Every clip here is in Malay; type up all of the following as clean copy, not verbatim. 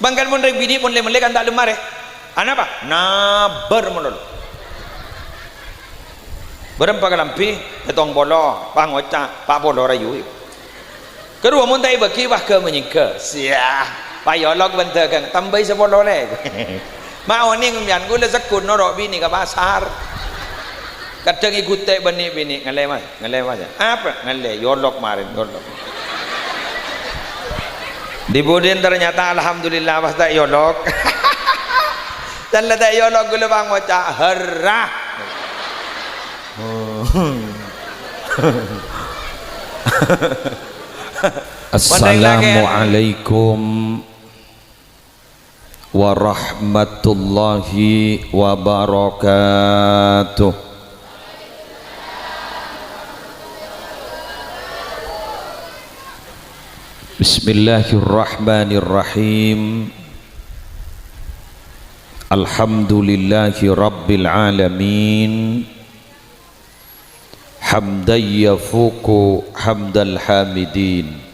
bangkan mun rek bini mun le kan tak lemar ana apa nabar mun berempa kalampi etong bolo pangoca pak bolo rayu kedua mun tai baki wah ke menyingke sia payolog bentar kan tambai sebolo le mau ni ngemian gula zakun norok bini ke pasar kadang ikut tek bini ngale mas apa ngale yolok marin yolok di budin ternyata alhamdulillah pas tak yolok dan tak yolok gula bang ngoca herah Assalamualaikum warahmatullahi wabarakatuh. Bismillahirrahmanirrahim. Alhamdulillahi rabbil alamin. Hamdan yafuku hamdal hamidin.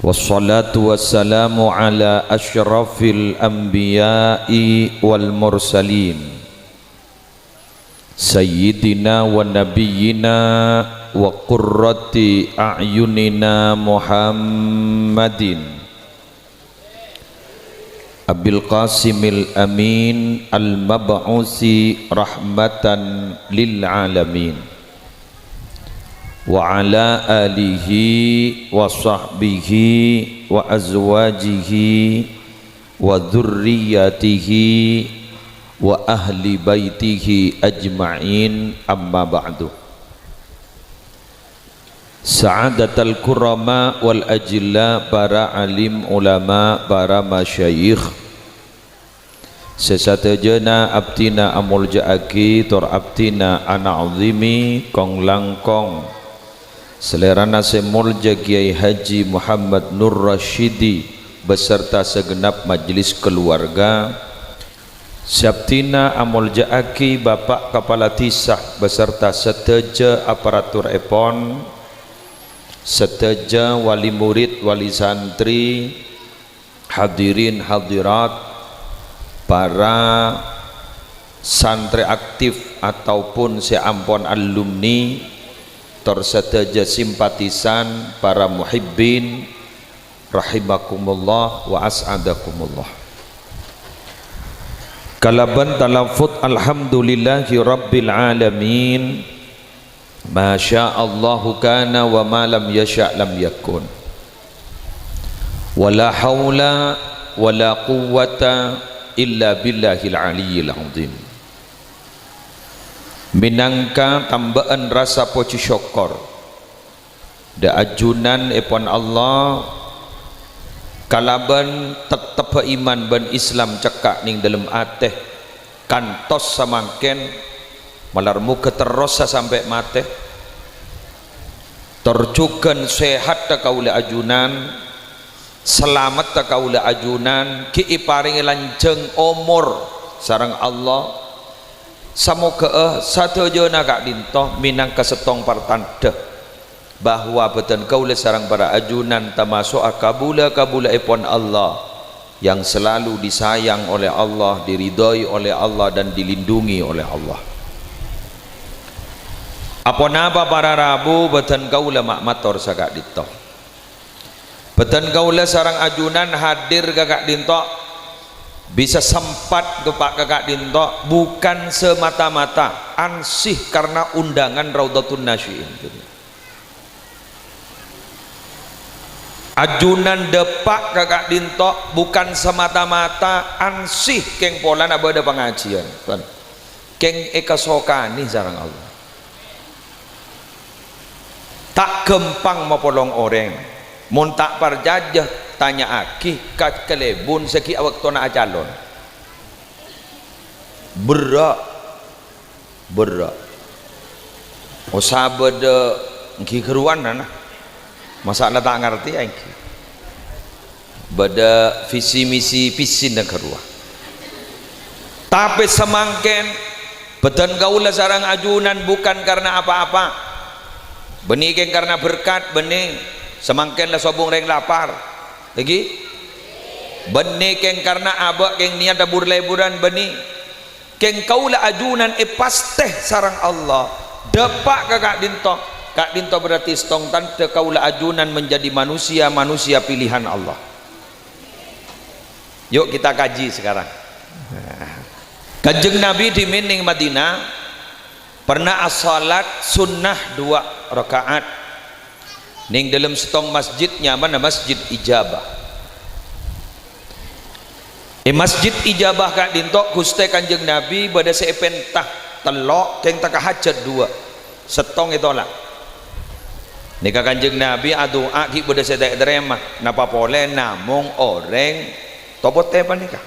Wassalatu wassalamu ala asyrafil anbiya'i wal mursalin sayyidina wa nabiyyina wa qurrati a'yunina Muhammadin Abil Qasimil Amin al-mab'usi rahmatan lil alamin wa ala alihi wa sahbihi wa azwajihi wa dhurriyyatihi wa ahli baitihi ajma'in amma ba'du. Sa'adatul kurama wal ajilla, para alim ulama, para masyayikh sesatejana abtina amul ja'aki tur abtina ana'udhimi kong langkong selerana semulja Kiai Haji Muhammad Nur Rashidi beserta segenap majlis keluarga, Sabtina amul ja'aki Bapak Kepala Tisah beserta seteja aparatur epon, seteja wali murid, wali santri, hadirin hadirat, para santri aktif ataupun seampun alumni, terseteja simpatisan, para muhibbin rahimakumullah wa as'adakumullah. Kalaban talafut alhamdulillahi rabbil alamin, ma sya'allahu kana wa ma lam yasha' lam yakun, wala hawla wala quwwata illa billahil aliyyil azim. Minangka tambaan rasa poci syukur da ajunan epon Allah kalaban tetap iman ban Islam cekak ning dalam ateh kantos samangken malarmu keterosa sampai mate terjugan sehat ta kaula ajunan, selamat ta kaula ajunan, ki paringi lanjeng umur sareng Allah. Samoga satejana kak dintoh minang kasetong partanda bahwa beten kaula sareng para ajunan termasuk kabula epon Allah yang selalu disayang oleh Allah, diridhoi oleh Allah dan dilindungi oleh Allah. Apa napa para rabu beten kaula mak mator sakak dintoh, beten kaula sareng ajunan hadir kakak dintoh bisa sempat kepak kakak dinto bukan semata-mata ansih karena undangan Raudhatun Nasyiin. Ajunan depak kakak dinto bukan semata-mata ansih keng polan abada pengajian keng eka sokani sareng Allah tak gempang mapolong orang mun tak parjajah tanya aki kat kelebun seki awak tona acalon berak osabada ngki keruan nana masalah tak ngerti angki bada visi misi pisin dan keruan tapi semangken beten kaula sarang ajunan bukan karena apa-apa benih karena berkat benih semangken lah sobong reng lapar lagi benih keng karena abak keng niat dabur leburan benih keng kaula ajunan pasteh sarang Allah depak ke kak dinto berarti stong tante kaula ajunan menjadi manusia pilihan Allah. Yuk kita kaji sekarang. Kanjeng Nabi di Mining Madinah pernah as-salat sunnah 2 rakaat ning dalam setong masjidnya mana masjid ijabah. Masjid ijabah kak dintok guste kanjeng Nabi pada sepentah telok keng tak hajat 2 setong itu lah. Nika kanjeng Nabi doa ki pada sedek terima napa boleh namung orang topote apa nikah.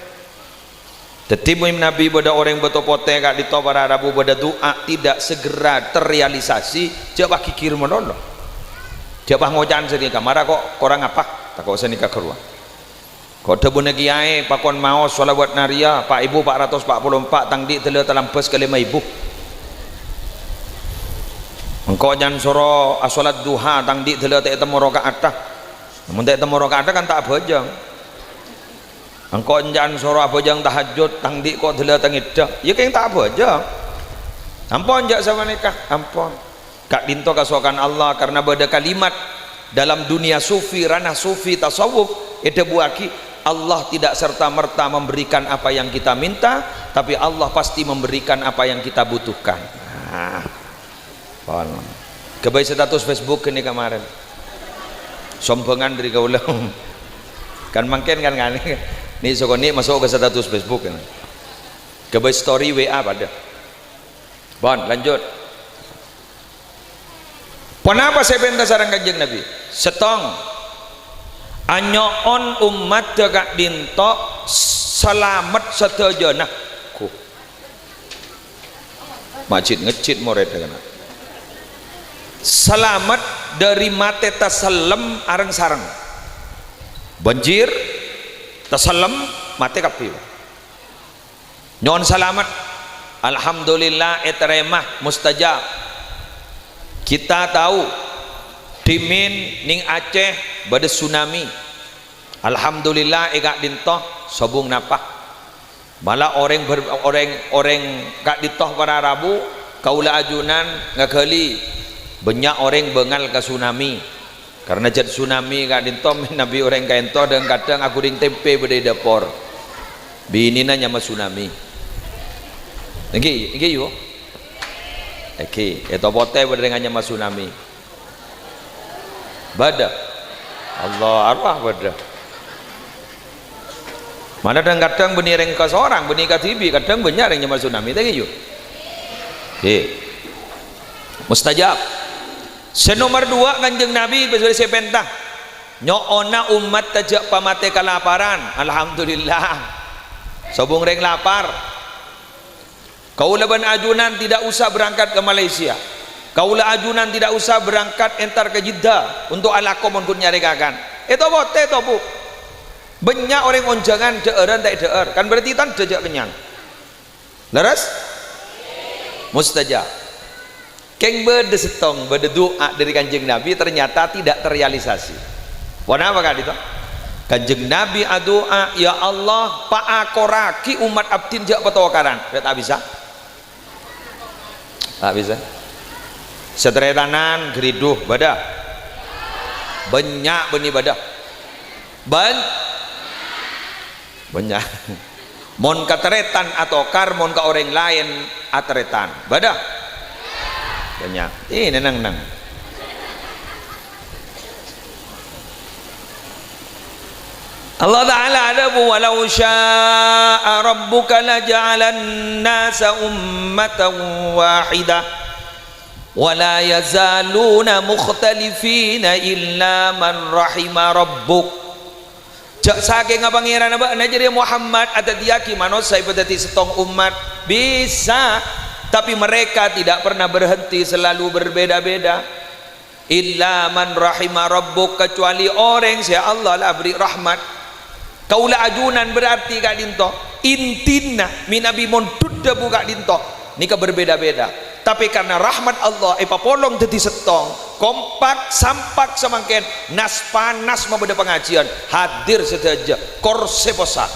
Tetapi Nabi pada orang betopote kak dito para Rabu pada doa tidak segera terrealisasi jabah kikir menolong. Jabah ngojan sedih kamar kok orang apa tak kau senika keluar kok tebun kiai pakon mau sholawat naria Pak Ibu 444 tangdi tele telampes ke 5.000 engkau jangan soro asolat duha tangdi tele te temu rakaat namun te temu rakaat kan tak bojang engkau jangan soro bojang tahajud tangdi kok tele tengida ya kayak tak bojang ampun jak sama nikah ampun kak dinto kasuakan Allah karena beda kalimat dalam dunia sufi ranah sufi tasawuf itu buaki Allah tidak serta-merta memberikan apa yang kita minta tapi Allah pasti memberikan apa yang kita butuhkan. Kebaik status Facebook ini kemarin sombongan dari kaulah kan mungkin kan nih sokoni masuk ke status Facebook ini kebaik story WA pada bon lanjut. Kenapa saya benda sarang kanjeng Nabi? Setong anyoon umat tegak dinto selamat setajana ku macit ngecit moret dengan selamat dari mate tasalem areng sarang banjir tasalem mate kapi nyon selamat alhamdulillah eteremah mustajab. Kita tahu dimin ning Aceh bade tsunami alhamdulillah egak dintoh sobung napa malah orang kak ditoh para Rabu kaula ajunan ngakali banyak orang bengal ke tsunami karena jad tsunami kak dintoh Nabi orang kaento dan kadang aku ring tempe bade dapur binina nyama tsunami iki yo Eki, itu pote berdengannya mas tsunami. Bada, Allah arwah bada. Mana kadang benih reng ke seorang, benih ke TV, kadang banyak rengnya mas tsunami. Tadi yuk. Oke, mustajab. Senomor 2 kanjeng Nabi bersuri sepentah. Nyoona umat tajak pamate kelaparan. Alhamdulillah. Sobung reng lapar. Kaula ban ajunan tidak usah berangkat ke Malaysia. Kaula ajunan tidak usah berangkat entar ke Jeddah untuk alakom untuk nyarikakan. Itu bote itu bu. Banyak orang onjangan deeran tak deer. Kan berarti tan dejak kenyang. Leres? Mustajab. Keng berde setong berde doa dari kanjeng Nabi ternyata tidak terrealisasi. Kenapa kan itu? Kanjeng Nabi doa ya Allah paakoraki umat abdin jak petokaran. Tak bisa. Tak bisa. Seteretanan geriduh badah banyak benih badah banyak mon kateretan atau kar mon ke orang lain ateretan badah banyak ini nang Allah Ta'ala ada walau syaa rabbuka laja'alan nasa ummatan wahidah wala yazaluna mukhtalifina illa man rahima rabbuk. Jak saking pangeran apa najari Muhammad ada diaki manusia berarti setong umat bisa tapi mereka tidak pernah berhenti selalu berbeda-beda illa man rahima rabbuk kecuali orang si Allah lah beri rahmat. Kaula ajunan berarti kak dinto intina minabi mondudda buka dinto nika berbeda-beda tapi karena rahmat Allah polong dadi setong kompak sampak semangken nas panas membeda pengajian hadir sedaja korse posa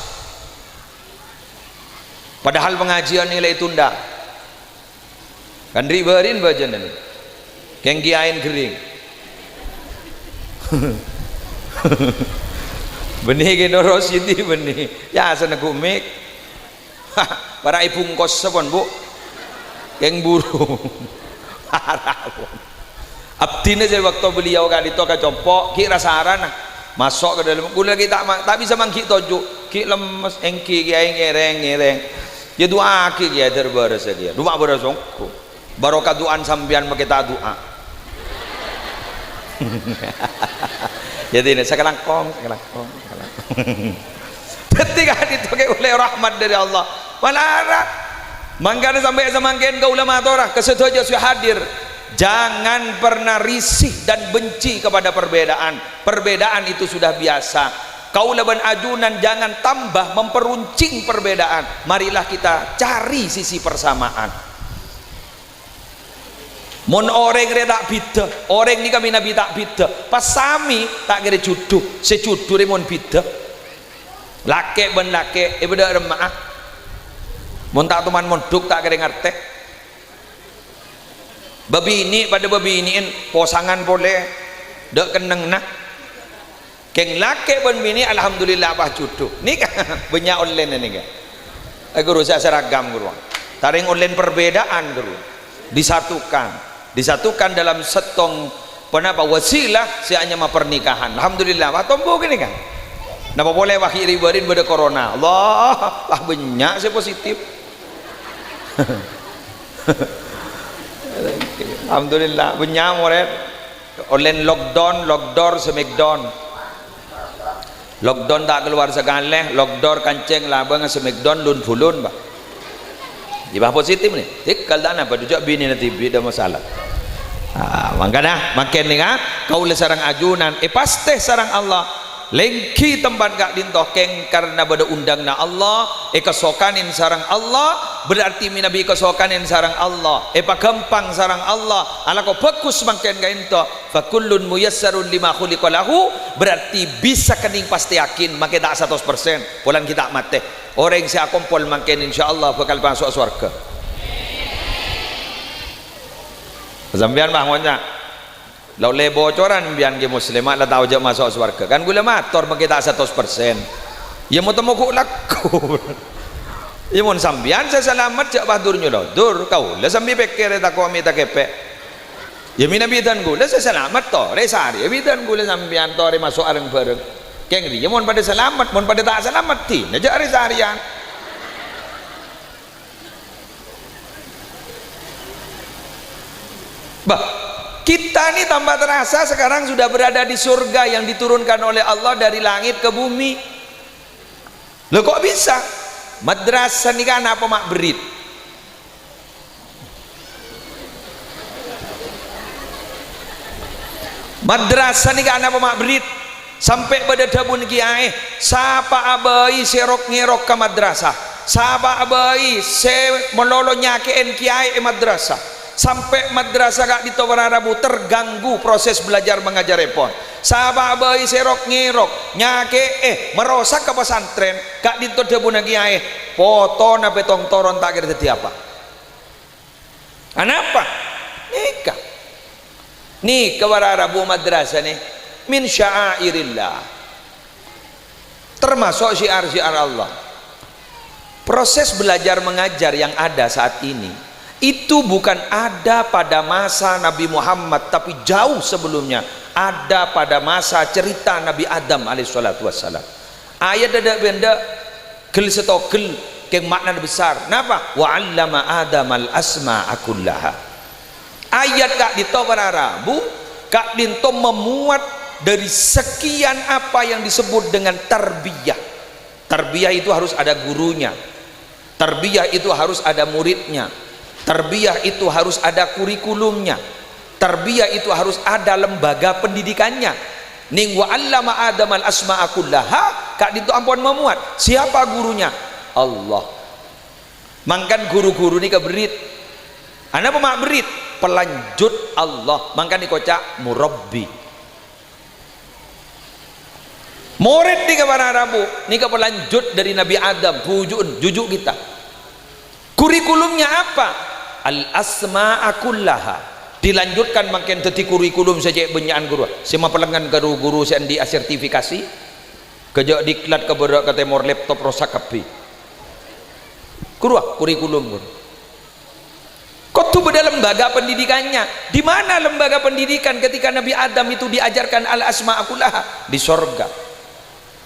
padahal pengajian nilai tunda kan riberin bajan ini keng giain kering benih genoro siti benih ya sana kumik para ibu ngkos sepon bu keng buru abdine jadi waktu beliau kali itu kacopok ki rasaran masuk ke dalam gula kita tak bisa mangki toju ki lemes engki ki aing ngereng ya doa ki ya terbaras dia doa berasongku barokah doaan sambian kita doa jadi ini sekelangkong ketika ditoke oleh rahmat dari Allah malah mangkana sampai semangkin ke ulama torah kesetujuan sudah hadir jangan pernah risih dan benci kepada perbedaan itu sudah biasa kaulah ban ajunan jangan tambah memperuncing perbedaan marilah kita cari sisi persamaan mon orang kira tak bida orang ni kami nabi tak bida pas sami tak kira juduh sejuduh mon bida lake ben lake beda remah mon tak teman monduk tak kira ngerti babini pada babiniin posangan boleh dek keneng nah keng lake ben bini alhamdulillah apa juduh ni kan banyak online ni kan guru saya seragam guru taring online perbedaan guru disatukan dalam setong penapa wasilah si hanya pernikahan alhamdulillah wah tombo gini kan napa boleh wakhiri barin pada corona Allah lah banyak saya positif alhamdulillah banyak murid online lockdown semekdown lockdown tak keluar sekali lockdown kanceng labang semekdown lun fulun bah jibah positif nih tikal dana pada jok bini nanti beda masalah makanya makin nih kau le sarang ajunan pasti sarang Allah lengki tempat gak dintoh keng karena beda undang na Allah kesokanin sarang Allah berarti minabi kesokanin sarang Allah pagampang sarang Allah ala kau bagus makin gak into fakullun muyassarun lima khuliqa lahu berarti bisa kening pasti yakin makin tak 100% polan kita mati orang yang saya kumpul makin insyaallah bakal masuk surga zambian bangunnya lau le bocoran bian ke muslimat lah tahu je masuk surga kan gula mator makin tak 100% ya mau temu ku laku ya mau sambian saya selamat cak bahdurnya lo dur kau lah sambil pikir tak kau minta kepek ya mina bidan gula saya selamat toh resari bidan gula sambian toh masuk areng bareng keng dia mohon pada selamat mohon pada tak selamat ti najak resarian bah kita ini tambah terasa sekarang sudah berada di surga yang diturunkan oleh Allah dari langit ke bumi loh kok bisa madrasah ini kan apa mak berit madrasah ini kan apa mak berit sampai pada dabun kiai sapa abai serok ngerok ke madrasah sapa abai se melolo nyakein kiai madrasah sampai madrasah gak ditowararabu terganggu proses belajar mengajar repon sahabat abai serok ngerok nyake merosak ke pesantren gak ditodabun kiai foto na petong toron tak kira jadi apa kenapa nikah nih kewararabu madrasah nih min sya'airillah termasuk syiar-syiar Allah proses belajar mengajar yang ada saat ini itu bukan ada pada masa Nabi Muhammad tapi jauh sebelumnya ada pada masa cerita Nabi Adam alaihissalatu wassalam ayat ada benda gel setogel keng makna besar kenapa wa'allama Adam al-asma'a kullaha ayat kak ditowararabu kak dinto memuat dari sekian apa yang disebut dengan tarbiyah tarbiyah itu harus ada gurunya tarbiyah itu harus ada muridnya tarbiyah itu harus ada kurikulumnya tarbiyah itu harus ada lembaga pendidikannya ning wa 'allama adamal asma'a kullaha kak ditu ampun memuat siapa gurunya Allah mangkan guru-guru ni keberit Ana pemak berit pelanjut Allah, mangka dikocak murabbi. Murid di kepada Rabu, ni pelanjut dari Nabi Adam, jujuk kita. Kurikulumnya apa? Al asma'a kullaha. Dilanjutkan makin teti kurikulum saja benyaan guru. Sema pelengan guru-guru sen di sertifikasi. Kejak diklat ke berak ke temor laptop rosak kapi. Guru kurikulum guru. Kau tu beda lembaga pendidikannya. Di mana lembaga pendidikan ketika Nabi Adam itu diajarkan al asma'a kullaha di sorga?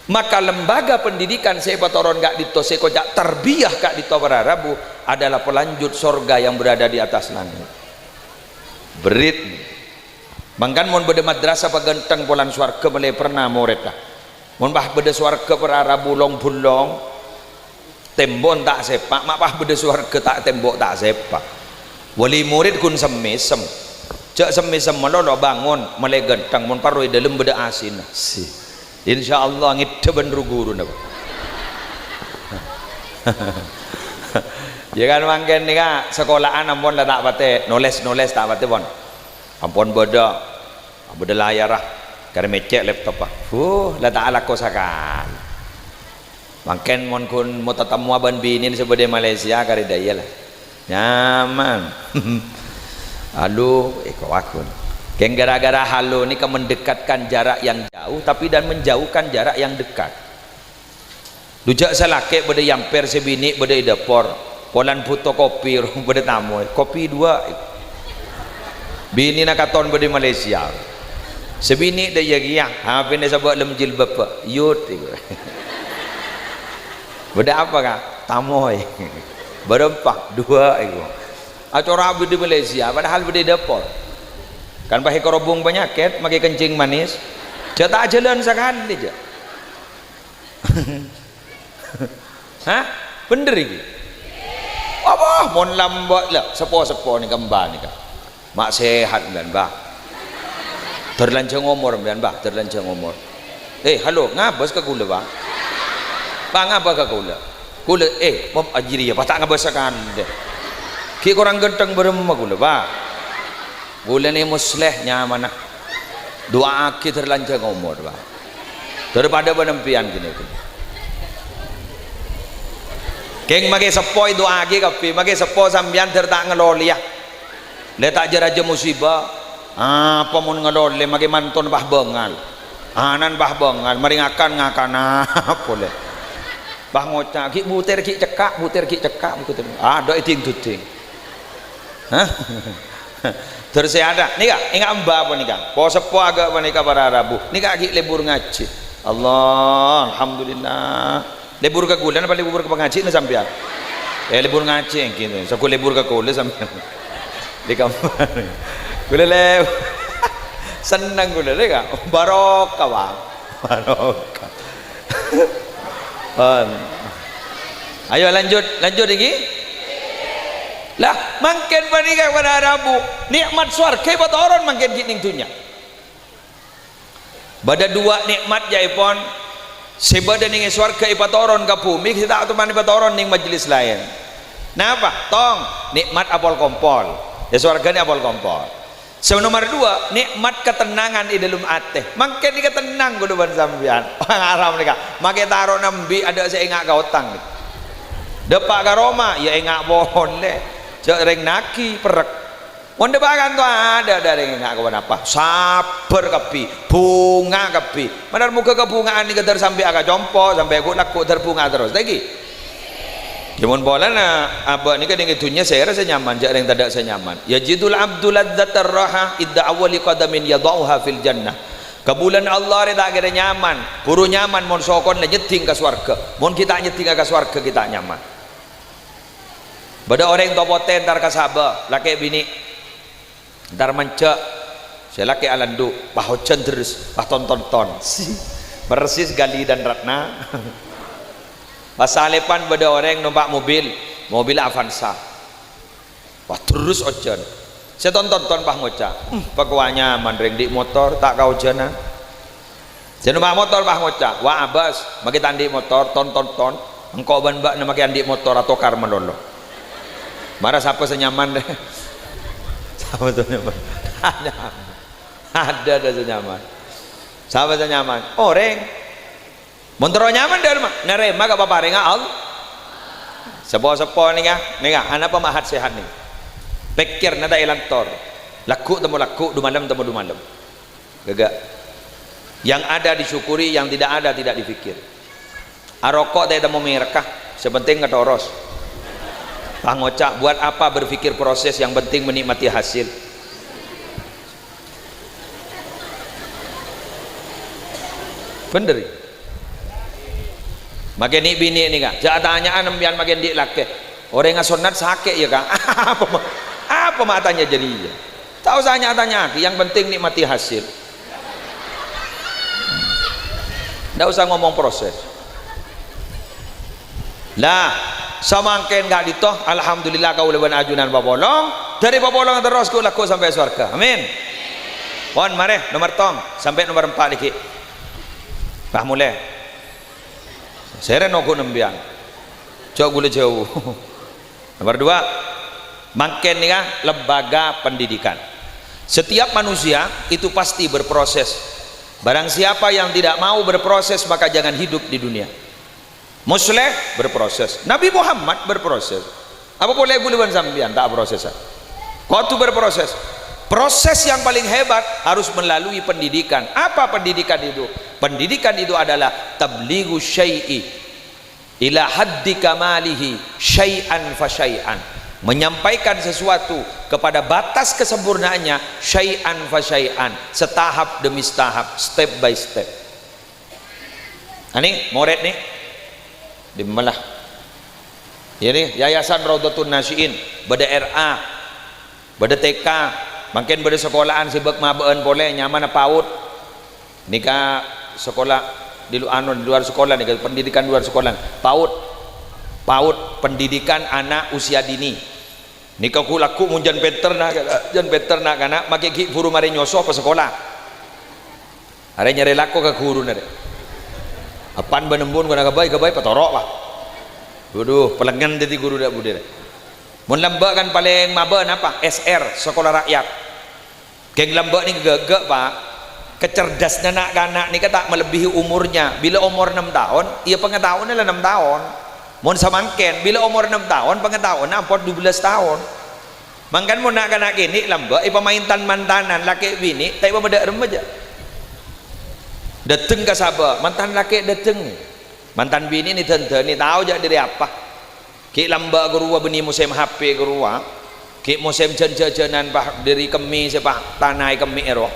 Maka lembaga pendidikan sepatoron gak dito sekojak tarbiyah gak dito para Rabu adalah pelanjut sorga yang berada di atas langit. Berit mangkan mon beda madrasah pagenteng polan swarga mulai pernah murid lah. Mon bah beda swarga para Rabu long bulong tembok tak sepak, mak bah beda swarga tak tembok tak sepak. Wali murid kun semesem. Cak semesem melolo bangun mulai genteng mon paroi dalam beda asin. Si insyaallah ngide bener guru napa. Ya kan mangken nika sekolahan ampun lah tak pate noles tak pate pon. Ampun beda layar ah. Kare mecek laptop ah. La ta'ala kosakan. Mangken mon kun mau tetamu aban bini sebede Malaysia kare daya lah. Nyaman. Aduh kawakun. Yang gara-gara halo ini mendekatkan jarak yang jauh tapi dan menjauhkan jarak yang dekat. Dujak salake beda yamper sebini beda dapur. Polan puto kopi beda tamu. Kopi dua. Bini nak katon beda Malaysia. Sebini dah ya ha pene sebab lem jilbab yut. Beda apa kah? Tamoy. Berempat dua itu. Acara beda Malaysia padahal beda dapur. Kan pakai kerobong penyakit, pakai kencing manis, dia tak jalan sekali aja. Hah? Bener ini? Apa? Mon lambat lah, sepo ni kembar ni kan. Mak sehat kan bah. Terlancang umur kan bah, terlancang umur. Halo, ngabas ke gula bah? Bah ngabas ke gula? Gula, mom ajiri ya, tak ngabas sekali. Ki korang genteng beremah gula bah. Gula ni musleh nyaman. Doa aki terlancang umur bah. Daripada penempian gini. Keng mage sepoi doa aki kapi, mage sepo sambian tertak ngeloli ya. Le tak jeraja musibah. Apa mun ngeloli mage mantun bah bengal. Anan bah bengal meringakan ngakan apa le. Bah ngocak ki butir ki cekak begitu. Ada iting tuting. Hah? Terus saya ada nih kak ingat mbak apa nih kak po sepo agak apa nih kak para Rabu nih kak lagi libur ngaji Allah alhamdulillah libur ke gulan apa libur ke pengaji nih sampai libur ngaji yang gitu so aku libur ke kulit sampai di kamar kulit senang kulit nih kak barokah bang barokah ayo lanjut lagi lah mangken panika pada Rabu nikmat swarga buat orang mangken gining dunya bada dua nikmat jaipon sebada ning swarga ipat orang ka bumi kita atuh mani ipat orang ning majelis lain nah apa tong nikmat apol kompol ya swarga ni apol kompol nomor dua nikmat ketenangan di dalam ate mangken di ketenang kudu ban sampean orang Arab nika make taro nembi ada saya ingat ka utang depak ka Roma ya ingat boleh ring naki perek wonde bagan tu ada ring enggak kawan apa sabar kapi bunga kapi benar muka kebungaan ni kedar sampai agak jompo sampai aku laku terbunga terus lagi jamun bola na abah ni kadang itunya saya rasa nyaman jak ring tidak saya nyaman ya jidul abdul ladzatar raha idda awali qadamin yadauha fil jannah kebulan Allah reda kira nyaman buru nyaman mon sokon le nyeting ke swarga mon kita nyeting ke swarga kita nyaman. Bada orang topoten tar kasaba laki bini ntar mencak saya laki alandu pahocan terus tonton persis Gali dan Ratna pasalepan bada orang numpak mobil Avanza wah terus ojan saya tonton pah ngocak pakuanya mandring di motor tak kau jana saya numpak motor pah ngocak wah abas maki tandi motor tonton engkau ban mbak nama andi motor atau kar melolo marah siapa senyaman deh Apa tu nyaman? Ada nyaman. Sahabat nyaman. Orang montoro nyaman dari mah. Nerema ka paparing Allah. Sepo-sepo ni ka, anak pemahat sehat ni. Pikir nada ilantor. Laku temu laku, dumalam temu dumalam. Gagak. Yang ada disyukuri, yang tidak ada tidak dipikir. Arokok teh temu merekah, sepenting ngetoros. Pangocak buat apa berpikir proses, yang penting menikmati hasil. Bener. Makin ni bini ni kak, jangan tanyaan empian makin dik laki. Orang yang sunat sakit ya kak. Apa matanya jadi? Tahu saya tanya, yang penting nikmati hasil. Tidak usah ngomong proses. Lah, samangken gak ditoh, alhamdulillah kau leban ajunan babolong. Dari babolong terus ku laku sampai surga. Amin. Pon mari nomor tong sampai nomor 4 dikit. Bah mulai. Seren aku nembiang. Jauh gula jauh. Nomor 2, makin nih kan lembaga pendidikan. Setiap manusia itu pasti berproses. Barang siapa yang tidak mau berproses maka jangan hidup di dunia. Musleh berproses. Nabi Muhammad berproses. Apa boleh guluan sambian tak proses? Kau tu berproses. Proses yang paling hebat harus melalui pendidikan. Apa pendidikan itu? Pendidikan itu adalah tablighu syai'i ila haddi kamalihi syai'an fa syai'an. Menyampaikan sesuatu kepada batas kesempurnaannya syai'an fa syai'an, setahap demi setahap, step by step. Ini murid nih dimelah. Ini Yayasan Raudatun Nasiin, beda RA, beda TK, makin beda sekolahan sibuk mabeen boleh nyaman paut. Nika sekolah di luar sekolah nih, pendidikan luar sekolah, PAUD pendidikan anak usia dini. Nika ku laku munjan peter nak kana make ki guru mari nyoso apa sekolah. Are nyari laku ke guru nare. Apan benembun kana kebai patorok lah. Duduh pelengan jadi guru dak budere. Mun lembak kan paling maben apa? SR, sekolah rakyat. Geng lembak ni gegek Pak. Kecerdasnya anak-anak ni tak melebihi umurnya. Bila umur 6 tahun, ia pengetahuannya 6 tahun. Mohon samangken, bila umur 6 tahun, pengetahuannya 12 tahun. Mangkan mau nak anak ini lambak, pemaintan mantanan laki bini, tapi beda remaja. Dateng ke sabar, mantan laki dateng. Mantan bini ni tentu ni tahu je dari apa. Ki lambak gerua beni musim HP gerua. Ki musim jen-jenan bah dari kemi sepah tanai kemi ero.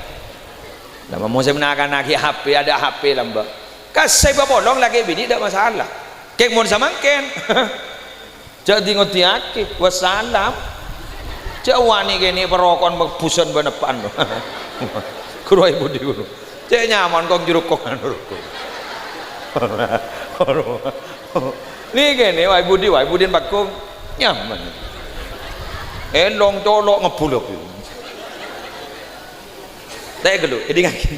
Nama musim nak HP ada HP lambak. Kasih babolong lagi bini tak masalah. Kek mon samangken. Jadi ngoti aktif wassalam. Jawani kene perokon buson benepan. Guru ibu di guru. Cek nyaman kong jeruk kong anurku. Ni kene wai budin bakung nyaman. Elong colok ngebulok. Tak gelu, jadi ngakin.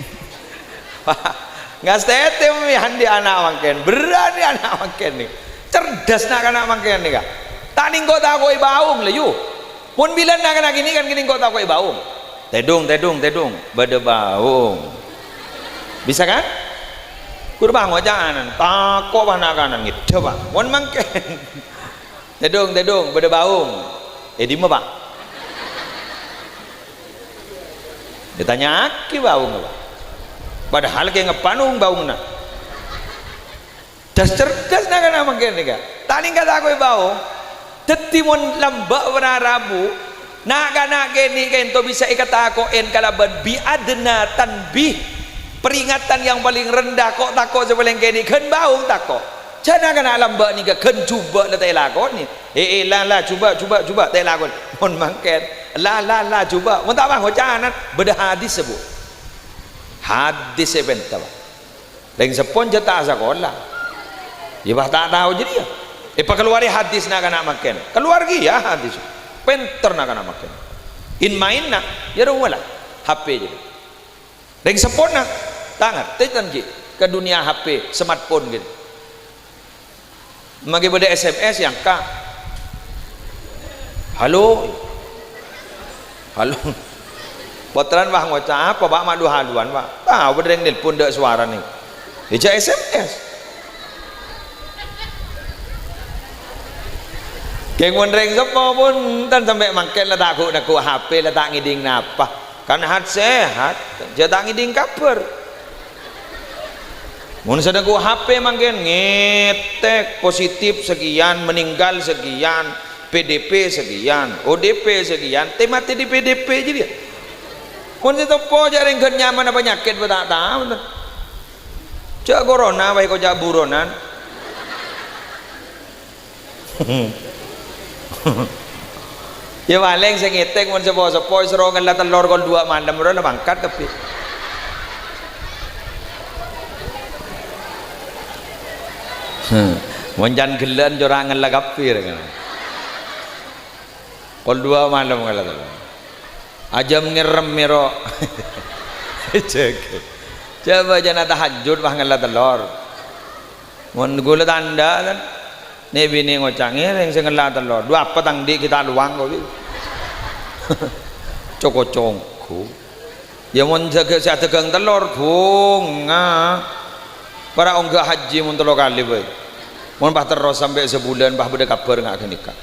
Nggak setem handi anak mangken, berani anak mangken nih, cerdas nak anak mangken nih kak. Tak ningko tak koi baung leyu. Pun bilan nak anak ini kan kini kau tak koi baung. Tedung, bade baung. Bisa kan? Kurbang wajangan, takut anak kanan gitu pak. Pun mangken. Tedung, bade baung. Di mana pak? Ditanya aki baung apa? Padahal kayak ngepanung baung na. Das cerdas nak kan mangken ni kak. Tani kata aku baung. Tetimun lambak warna rabu. Nak kan gini kan to bisa ikat aku en kalaban bi adna tanbih. Peringatan yang paling rendah kok takut sepaling gini kan baung takut. Jangan kan lambak ni kak kan cuba lah tak lakon ni. La cuba tak lakon. Mon mangken. La cuba mun tak bang hocanan beda hadis sebut hadis sebentar lagi sepon jatah sekolah ya bah tak tahu jadi ya pak keluari hadis nak anak makan keluar ya hadis penter nak anak makan in main nak ya rumah lah HP jadi lagi sepon nak tangan tetan ke dunia HP smartphone gitu magi beda SMS yang kak halo halo potran bah ngocah apa pak madu haluan pak tahu berdeng nelpon dek suara nih dia SMS keng wondreng sapa pun tan sampai mangket lah tak aku HP lah tak ngiding napa kan hat sehat dia tak ngiding kabar mun sedang ku HP mangken ngetek positif sekian meninggal sekian PDP sekian ODP sekian mati di PDP jadi mun itu po jaring nyaman apa penyakit tak tahu cak corona baik kau cak buronan ya paling saya ngetek mun sepo-sepo serongan lah telur kol 2 malam udah mangkat tapi monjan gelan jorangan lah kafir kan kol 2 malam kalau tu aja ngerem miro coba jangan tahajud bah ngalah telur mun gula tanda kan ni bini ngocang yang sengalah telur dua apa tang di kita luang kau cokocongku ya mun saya tegang telur bunga para orang haji mun 3 kali boy mun bah terus sampai sebulan bah beda kabar ngak nikah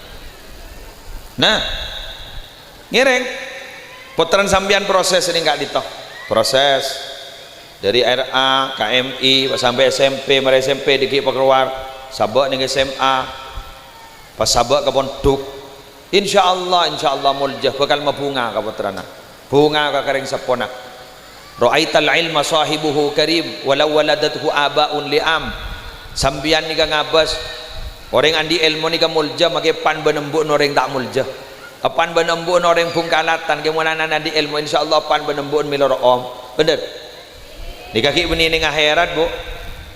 nah ngireng putaran sambian proses ini enggak ditoh proses dari RA KMI sampai SMP mari SMP dikit keluar sabak ning SMA pas sabak ke pondok insyaallah muljah bakal mabunga ka putrana bunga ka karing sapona ra'aital ilma sahibuhu karim walau waladathu abaun li'am sambian ni ka ngabas orang andi ilmu ni ka muljah make pan benembuk orang tak muljah pan benembuk orang pungkalatan ke munana andi ilmu insyaallah pan benembuk miloro om bener ni kaki beni ning akhirat bu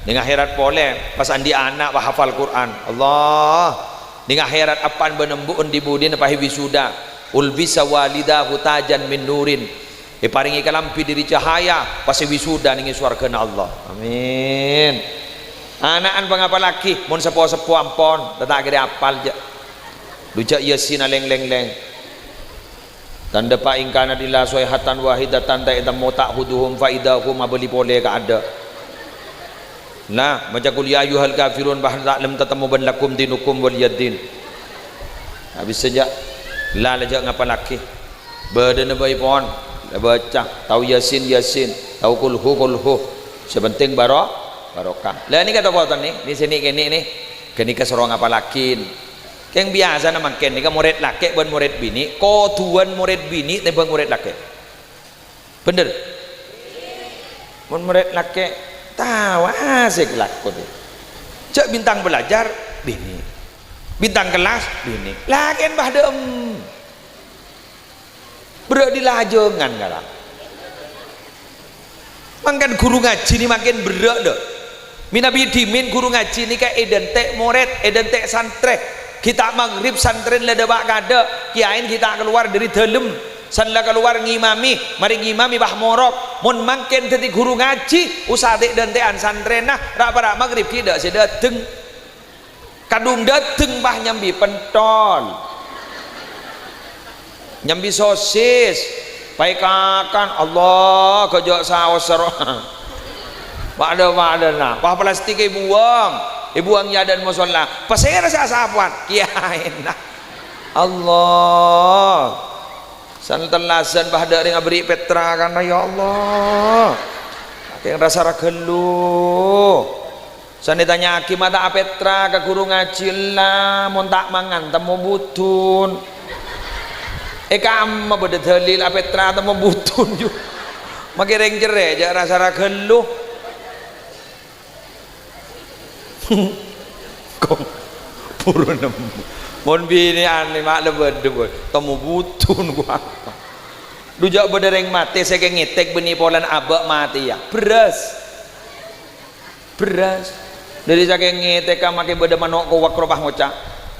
ning akhirat boleh pas andi anak bah hafal Quran Allah ning akhirat apan benembuk di budin pahi wisuda ulbisa walidahu tajan min nurin paringi kalampi diri cahaya pas wisuda ning swargana Allah amin anakan pangapa laki mun sepo-sepo ampon tak kira apal je lucak yasin leng tanda pa ingkana dila soihatan wahidatan ta'idam muta'huduhum faidahum abli boleh ka ada nah baca kul ya ayyuhal kafirun bahal ta'lam tatamuban lakum dinukum waliyadin habis saja la lajak ngapa laki badan bayi pohon baca tahu yasin tahu kulhu sepenting barokah lah ini kata poton nih di sini kene nih kene keserong apa lakin yang biasa nama ken nih murid laki bukan murid bini tuan murid bini tapi murid laki bener murid laki tahu asik lakon cek bintang belajar bini bintang kelas bini lakin bah dem berat dilajengan kalah makan guru ngaji ni makin berat dah minabi dimin guru ngaji ni kayak identik murid identik santri kita maghrib santren lada bak kada kiain kita keluar dari dalam sanla keluar ngimami mari ngimami bah morok mun mangken tadi guru ngaji usadik dan tean santrenah rak maghrib tidak sedateng kadung dateng bah nyambi pentol nyambi sosis pai kakan Allah kejok saos seroh pada nah bah plastik buang ya dan musola pasir sa sapuan kiain Allah santelasan bah dari ngaberi Petra karena ya Allah yang rasa ragelu san ditanya aki mata Petra ke guru ngaji lah mun tak mangan temu butun kamu beda dalil Petra temu butun juga makin reng jere jak rasa ragelu kok purun mon bini ane mak lebed temu butun gua dujak bedereng mati saya ngetek benih polan abak mati ya beras dari saya ngetek makai beda manok ko wakrobah ngocak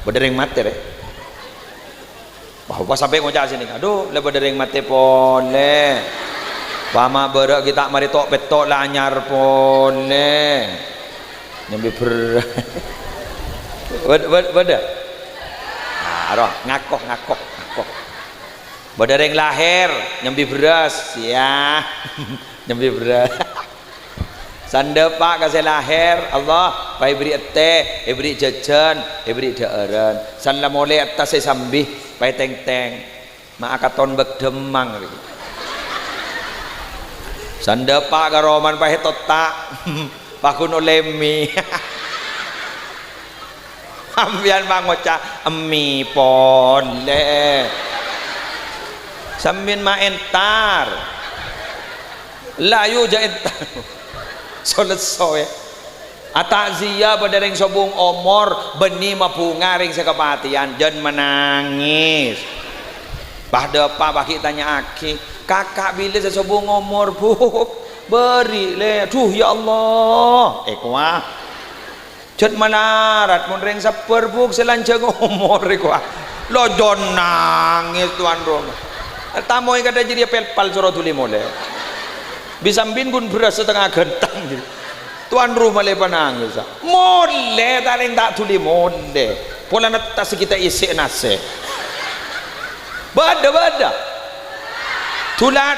bedereng mati deh wah sampai ngocak sini aduh le bedereng mati pole pama berak kita mari tok petok lah anyar pole nyambi beras beda roh ngakoh Badareng lahir nyembi beras ya. Nyembi beras. Sanda pak kasih lahir Allah pai beri teh, beri jajan, beri daeran. Sanda mole atas saya sambih pai teng-teng. Mak akaton bek demang gitu. Sanda pak garoman pai totak. Pakun olemi. Ambian mangoca emi pole. Sambin ma entar. Layu ja entar. Solesoy atakziya badareng sobung omor beni mapungaring sekepatian jan menangis bahda apa baki tanya aki kakak bila sesobung omor bu beri le duh ya Allah kuah jan manarat mun reng seper buk selanceng omor kuah lo jon nangis tuan rom tamoy kada jadi pelpal soro tuli mole bisa bingun beras setengah gentang gitu. Tuan rumah lepas nangis mole taring tak tuli mole pola netas kita isi nase bada tulat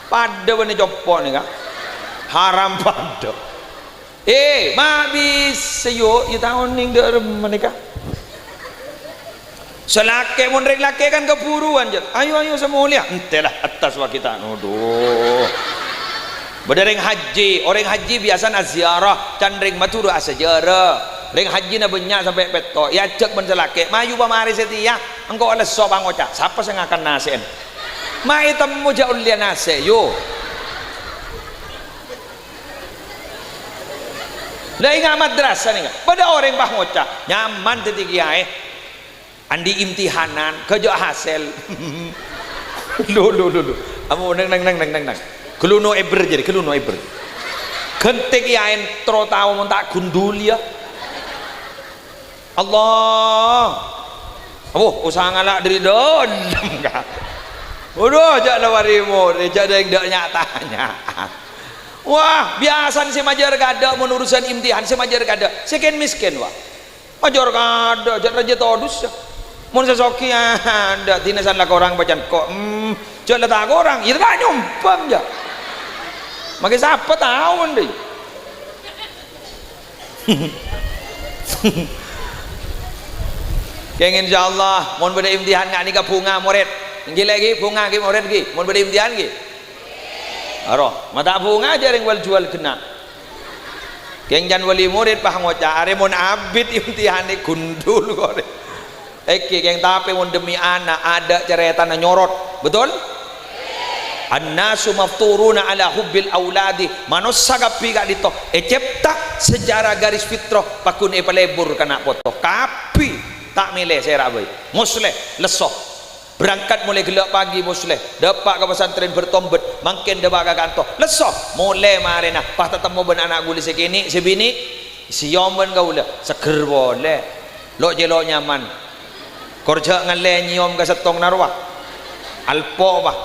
pada bani jopok ni kak haram pada mak bisa yuk you tahun ni dia menikah selake mondrek lake kan keburuan je ayo semua lihat entelah atas wa kita nuduh berdereng haji orang haji biasa na ziarah candring maturu asejarah ring haji na banyak sampai petok ya cek ben selake mayu pamari setia engkau oleh sobang oca siapa yang akan nasen mai temu jaul dia nase yo lah ingat madrasah ni pada orang bah ngoca nyaman titik andi imtihanan kerja hasil lu amu nang keluno eber jadi keluno eber gentik ya entro tahu mun tak gundul ya Allah usaha ngalak dari don udah jak lawarimu jak ada yang dak nyatanya wah biasa si majar kada mun urusan imtihan si majar kada seken miskin wah majar kada jak raja todus mun sesoki ada dinasan lah orang bacan kok jak letak orang itu kan nyumpam ya makai siapa tahu deh yang insyaallah mun beda imtihan ngak nikah bunga murid gila lagi bunga lagi murid lagi mun beda imtihan lagi aroh mata bunga aja yang wal jual kena yang jan wali murid paham ngoca are mun abid imtihan ni gundul kok yang tapi mun demi anak ada ceretan nyorot betul annasu mafturuna ala hubbil auladi manusia kapi gak dito cepta sejarah garis fitrah pakun pelebur kena foto kapi tak milih saya rabai musleh lesoh berangkat mulai gelap pagi musleh dapat ke pesantren bertombet makin dapat ke kantor lesoh mulai marina pas tetemu ben anak guli sekini sebini siyomen kau lah seger boleh lo jelo nyaman kerja ngale nyiom ke setong narwah alpo bah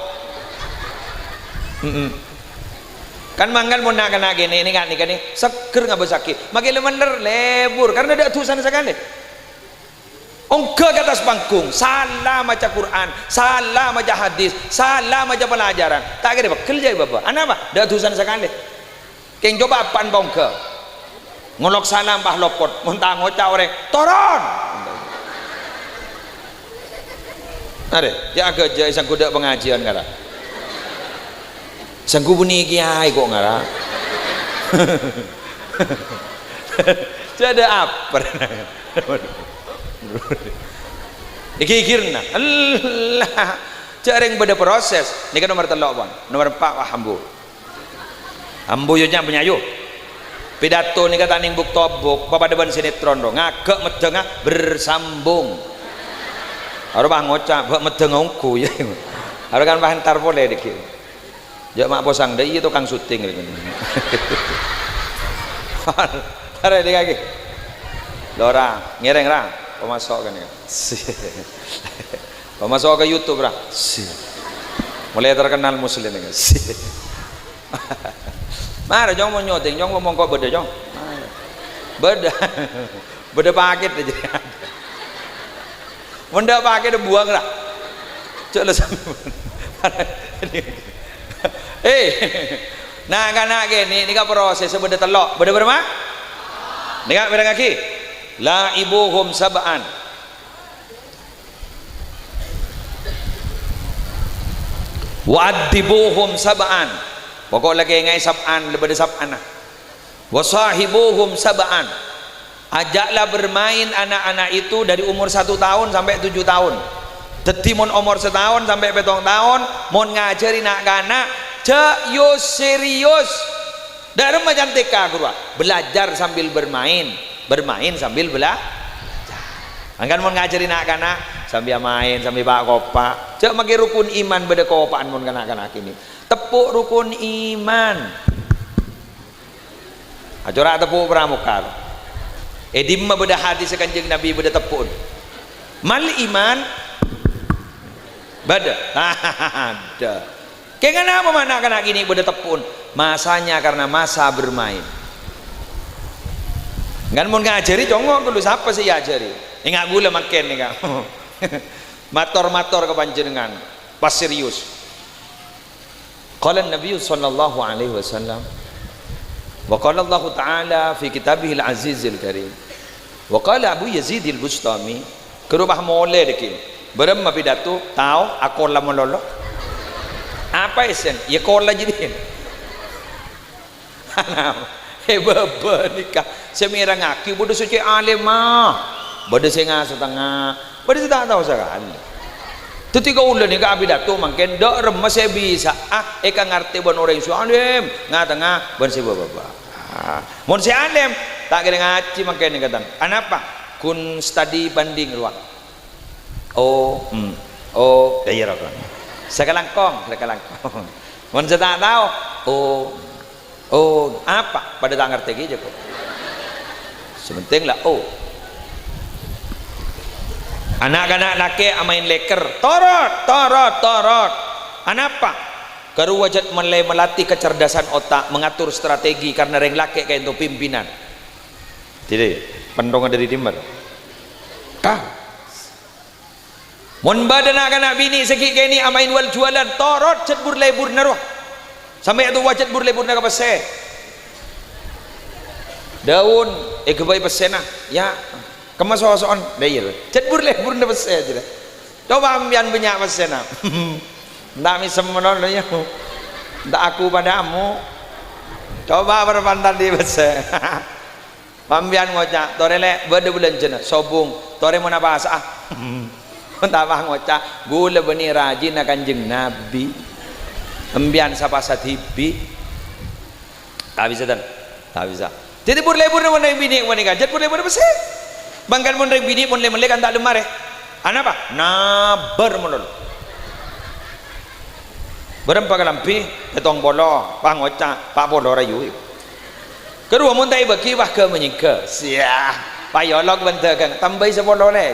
kan manggal mau nak kena gini ini kan seger nggak bersakit makin lemener lebur karena ada tulisan sekali ongkak ke atas panggung salah maca Quran salah maca hadis salah maca pelajaran tak kira kerja bapak anak apa ada tulisan sekali keng coba apaan bongke ngolok salam bah lopot muntah ngoca orang toron ada ya kerja isang kuda pengajian kata sangku bunyi kiai kok ngara jadi apa ikirna Allah jarang beda proses ini kan nomor telok bang nomor 4 wah ambu yonya penyayu pidato ni kata ning buk tobok bapak depan sinetron dong ngagak medengah bersambung harus bang ngocap bak medeng ngongku ya harus kan bahan tar boleh dikit ya mak posang deh itu kang syuting gitu ada di kaki lora ngereng ra pemasok kan ya pemasok ke YouTube ra mulai terkenal muslim kan mana jong mau nyoting jong ngomong kok beda jong beda paket aja benda paket buang ra cok lah nah kanak gini ini kan proses beda telok beda berapa dengar beda kaki la ibuhum sab'an wa'adibuhum sab'an pokok lagi ngai sab'an lebih dari sab'an wasahibuhum sab'an ajaklah bermain anak-anak itu dari umur 1 tahun sampai 7 tahun jadi mon umur 1 tahun sampai 7 tahun mon ngajari nak kanak cek yo serius dari macam TK guru belajar sambil bermain sambil belajar angkan mon ngajari nak kanak sambil main sambil pak kopak cek maki rukun iman beda kopaan mon kanak-kanak ini tepuk rukun iman acara tepuk pramuka edim beda hadis kanjeng Nabi beda tepuk mal iman beda ada kayak kenapa anak-anak gini beda tepuk masanya karena masa bermain kan mau ngajari congok dulu siapa sih ajari ingat gula makin nih kak mator-mator kepanjenengan pas serius qala Nabi sallallahu alaihi wasallam wa qala Allah taala fi kitabihil azizil karim wa qala Abu Yazid al-Bustami kerubah mole dekin berem pidato tahu aku lah melolo apa isen ya kola jadi hebat nikah semira ngaki bodoh suci alim mah bodoh saya setengah bodoh saya tak tahu sekali tu 3 ulah nikah pidato makin dok remes saya bisa eka ngerti bon orang su alim ngatengah bon saya baba mon saya alim tak kira ngaji makin nikatan anapa kun study banding ruang oh daya kan sekalangkong mon saya tak tahu oh apa pada tak ngerti aja kok sementing lah anak-anak laki main leker torot anapa karu wajat mulai melatih kecerdasan otak mengatur strategi karena reng laki kayak itu pimpinan tidak pendongan dari timur mon badan anak-anak bini segi kayak ini amain wal jualan torot cet burlebur naruh sampai itu wajat burlebur naruh pasai daun kebaik pasena ya kemas soal daya cet burlebur naruh pasai aja coba ambian banyak pasena ndak misem menolongnya ndak aku padamu coba berpantar di pasai ambian ngocak torele berde bulan jena sobung tore mana bahasa entah ngocak gula beni rajin akan jeng Nabi embian sapa satibi tak bisa dan tak bisa jadi burlebur na mondai bini monika jet burlebur bese bangkan mondai bini mondai kan tak lemare apa nabar monol berempa kalampi tetong bolo pak ngocak pak bolo rayu kedua mondai baki wah ke menyingke sia payolog bentar kan tambai sebolo le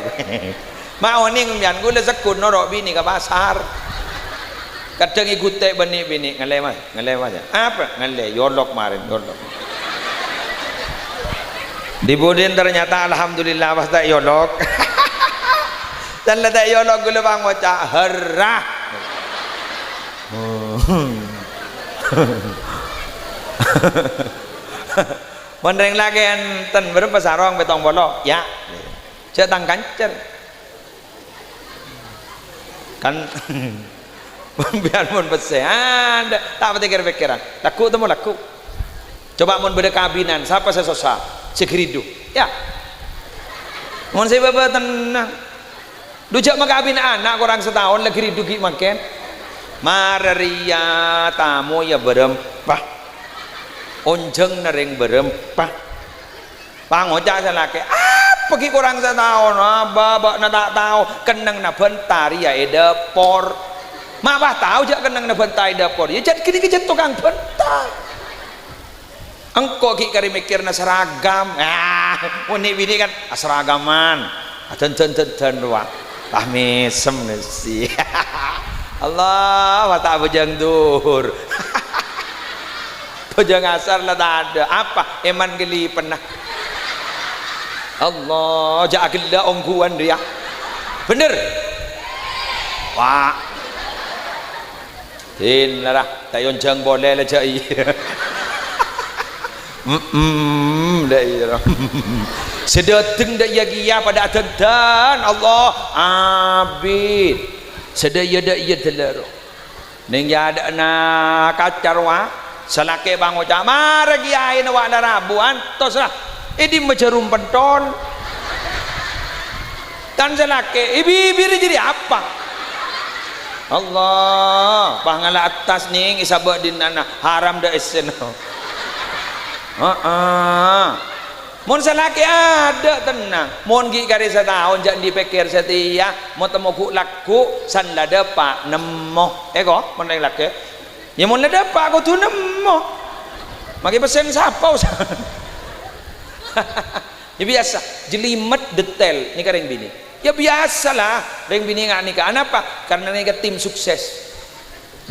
mau ni ngemian gula sekun norok bini ke pasar kadang ikut tek bini ngale mas apa ngale yolok marin yolok di Budin ternyata alhamdulillah pas tak yolok dan tak yolok gula bang ngocak herah mondreng lagi enten berapa sarong betong bolok ya cetang kancer kan biar mun besehan tak pikir-pikiran laku temu laku coba mun beda kabinan siapa sesosa segeridu ya mun saya bapak tenang dujak makabin anak kurang setahun lagi ridu ki makin mararia tamu ya berempah onjeng nering berempah pangocak salake pergi kurang setahun babak na tak tahu kenang na bentar ya dapur mak bah tahu jak kenang na bentar dapur ya jadi kini kejet tukang bentar engkau ki kari mikir na seragam unik bini kan seragaman ten ruang mesem nasi Allah mata bujang dur bujang asar lah tak ada apa eman geli pernah Allah jagila ongguan dia bener wah tin lah tayon jeng boleh lah cai dah iya sedeteng dak ya gia pada adan Allah abid sedaya dak ya telero ning ya ada na kacar wa salake bang oca mare giai na wa rabuan tos lah idi mejarum pentol tan salake ibibir jadi apa Allah pangala atas ning isabak dinana haram dak esen mun salaki ada tenang mun gi kari setahun jangan dipikir setia mau temu ku laku san lada pak nemo ko mun ring laki ya mun lada pak ku tu nemo maki pesen sapau ya biasa jelimet detail ni karing bini ya biasalah ring bini ngak nikah kenapa karena nikah tim sukses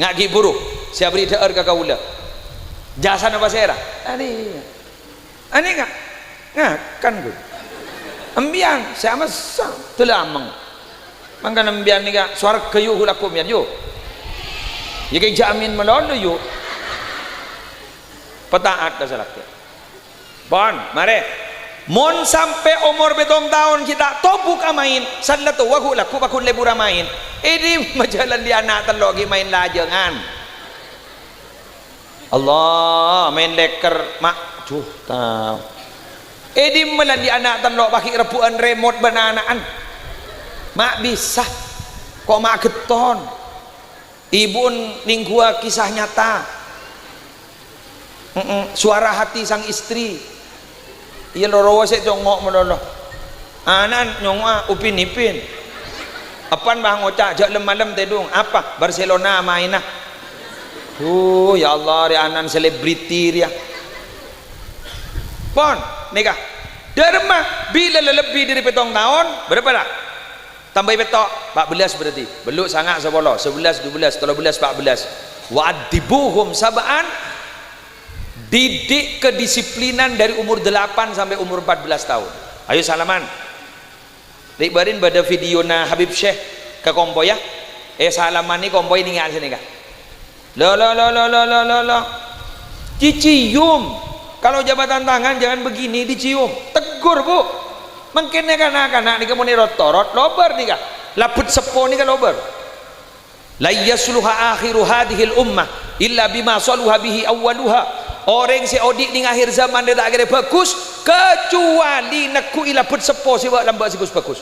ngak gi buruh siap beri deur ka kaula jasa apa sera ani enggak kan gue ambian saya masa telamang mangkan ambian ni ka suara kayu hula kumian yo ya kay jamin melolo yo petaat dah salak bon mare mon sampai umur betong tahun kita tobuk amain sallatu wa hula ku bakun lebura main ini majalan di anak telogi main lajengan Allah main leker mak cuh tahu edim melan di anak tanlok baki rebuan remote bananaan mak bisa kok mak geton ibun ninggua kisah nyata suara hati sang istri iya loro saya congok meloloh anan nyonga upin ipin apan bah ngocak jak lem-lem tedung apa Barcelona mainah ya Allah ya anan selebriti dia pon nikah derma bila lebih dari petong tahun berapa dah tambah petok 14 berarti beluk sangat sebolo 11 12 13 14 wa'adibuhum sab'an didik kedisiplinan dari umur 8 sampai umur 14 tahun ayo salaman ribarin pada video na Habib Syekh ke kompoy ya salaman ni kompoy ni ngan sini kah lo cicium kalau jabatan tangan jangan begini dicium tegur bu mungkinnya kanak-kanak ni kamu ni rotorot lobar ni kah laput sepo ni kah lobar la yasluha akhiru hadhil ummah illa bima saluha bihi awwaluha orang si odik ni akhir zaman dia tak kira bagus kecuali naku ilaput sepo si buat lambat bagus